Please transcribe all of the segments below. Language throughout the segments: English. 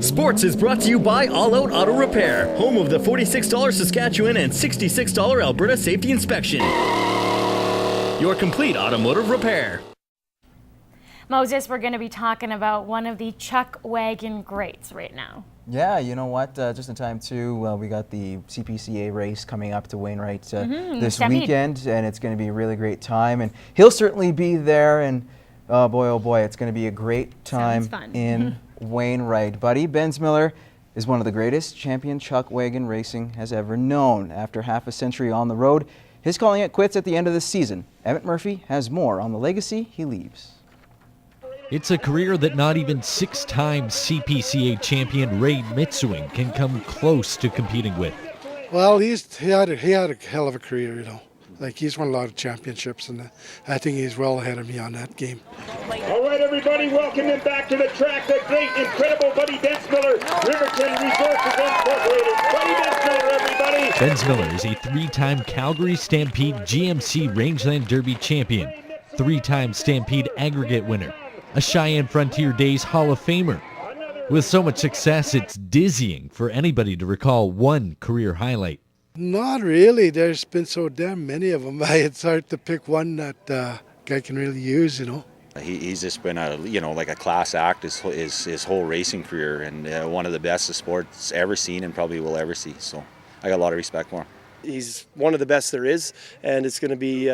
Sports is brought to you by All Out Auto Repair, home of the $46 Saskatchewan and $66 Alberta Safety Inspection. Your complete automotive repair. Moses, we're going to be talking about one of the chuck wagon greats right now. Yeah, you know what? Just in time too. We got the CPCA race coming up to Wainwright this weekend, and it's going to be a really great time. And he'll certainly be there. And oh boy, it's going to be a great time in Wainwright. Buddy, Bensmiller is one of the greatest champion chuck wagon racing has ever known. After half a century on the road, he's calling it quits at the end of the season. Emmett Murphy has more on the legacy he leaves. It's a career that not even six-time CPCA champion Ray Mitsuing can come close to competing with. Well, he had a hell of a career, you know. Like, he's won a lot of championships, and I think he's well ahead of me on that game. All right, everybody, welcome him back to the track. The great, incredible Buddy Bensmiller, Riverton Resources Incorporated. Buddy Bensmiller, everybody. Bensmiller is a three-time Calgary Stampede GMC Rangeland Derby champion, three-time Stampede aggregate winner, a Cheyenne Frontier Days Hall of Famer. With so much success, it's dizzying for anybody to recall one career highlight. Not really. There's been so damn many of them. It's hard to pick one that guy can really use, you know. He's just been like a class act his whole racing career, and one of the best the sport's ever seen and probably will ever see. So I got a lot of respect for him. He's one of the best there is, and it's going to be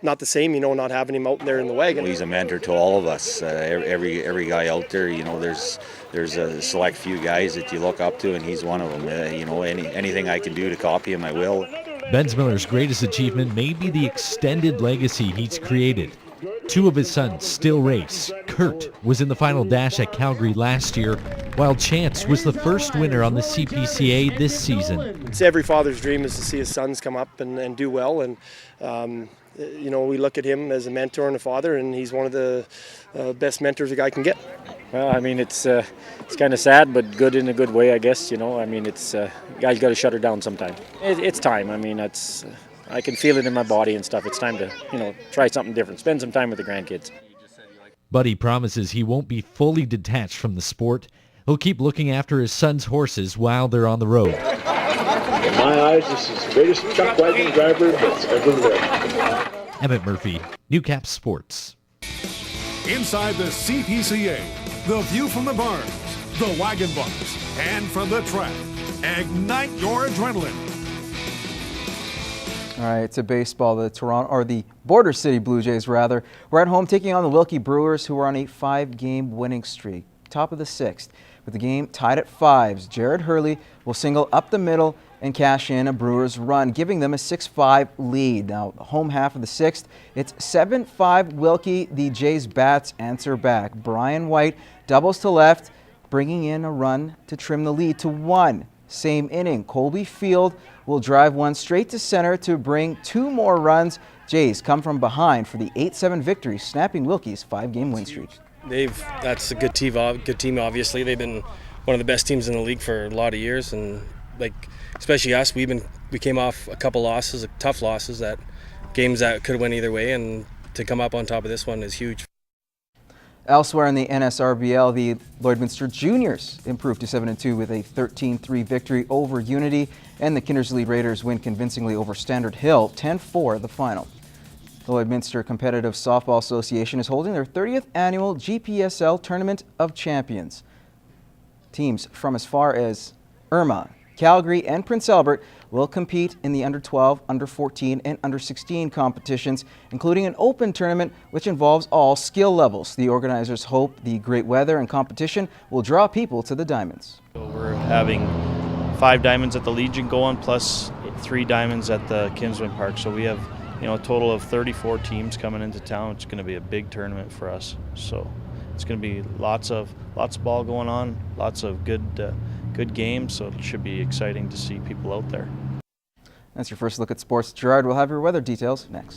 not the same, you know, not having him out there in the wagon. He's a mentor to all of us. Every guy out there, you know, there's a select few guys that you look up to, and he's one of them. Anything I can do to copy him, I will. Bensmiller's greatest achievement may be the extended legacy he's created. Two of his sons still race. Kurt was in the final dash at Calgary last year, while Chance was the first winner on the CPCA this season. It's every father's dream is to see his sons come up and do well, and you know, we look at him as a mentor and a father, and he's one of the best mentors a guy can get. Well, I mean, it's kind of sad, but good in a good way, I guess. You know, I mean, it's guys got to shut her down sometime. It's time. I mean, I can feel it in my body and stuff. It's time to, you know, try something different. Spend some time with the grandkids. Buddy promises he won't be fully detached from the sport. He'll keep looking after his son's horses while they're on the road. In my eyes, this is the greatest chuck wagon driver that's ever lived. Emmett Murphy, Newcap Sports. Inside the CPCA, the view from the barns, the wagon box, and from the track. Ignite your adrenaline. All right, to baseball, the Border City Blue Jays, rather, were at home taking on the Wilkie Brewers, who are on a 5-game winning streak. Top of the 6th. With the game tied at 5s, Jared Hurley will single up the middle and cash in a Brewers run, giving them a 6-5 lead. Now, the home half of the 6th, it's 7-5 Wilkie. The Jays bats answer back. Brian White doubles to left, bringing in a run to trim the lead to 1. Same inning, Colby Field will drive one straight to center to bring 2 more runs. Jays come from behind for the 8-7 victory, snapping Wilkie's 5-game win streak. That's a good team. Obviously, they've been one of the best teams in the league for a lot of years, and especially us, we came off a couple losses, tough losses, that games that could have went either way, and to come up on top of this one is huge. Elsewhere in the NSRBL, the Lloydminster Juniors improved to 7-2 with a 13-3 victory over Unity, and the Kindersley Raiders win convincingly over Standard Hill, 10-4 the final. The Lloydminster Competitive Softball Association is holding their 30th annual GPSL Tournament of Champions. Teams from as far as Irma, Calgary, and Prince Albert will compete in the under-12, under-14, and under-16 competitions, including an open tournament which involves all skill levels. The organizers hope the great weather and competition will draw people to the diamonds. We're having 5 diamonds at the Legion going, plus 3 diamonds at the Kinsman Park. So we have, you know, a total of 34 teams coming into town. It's going to be a big tournament for us. So it's going to be lots of ball going on, lots of good games, so it should be exciting to see people out there. That's your first look at sports. Gerard will have your weather details next.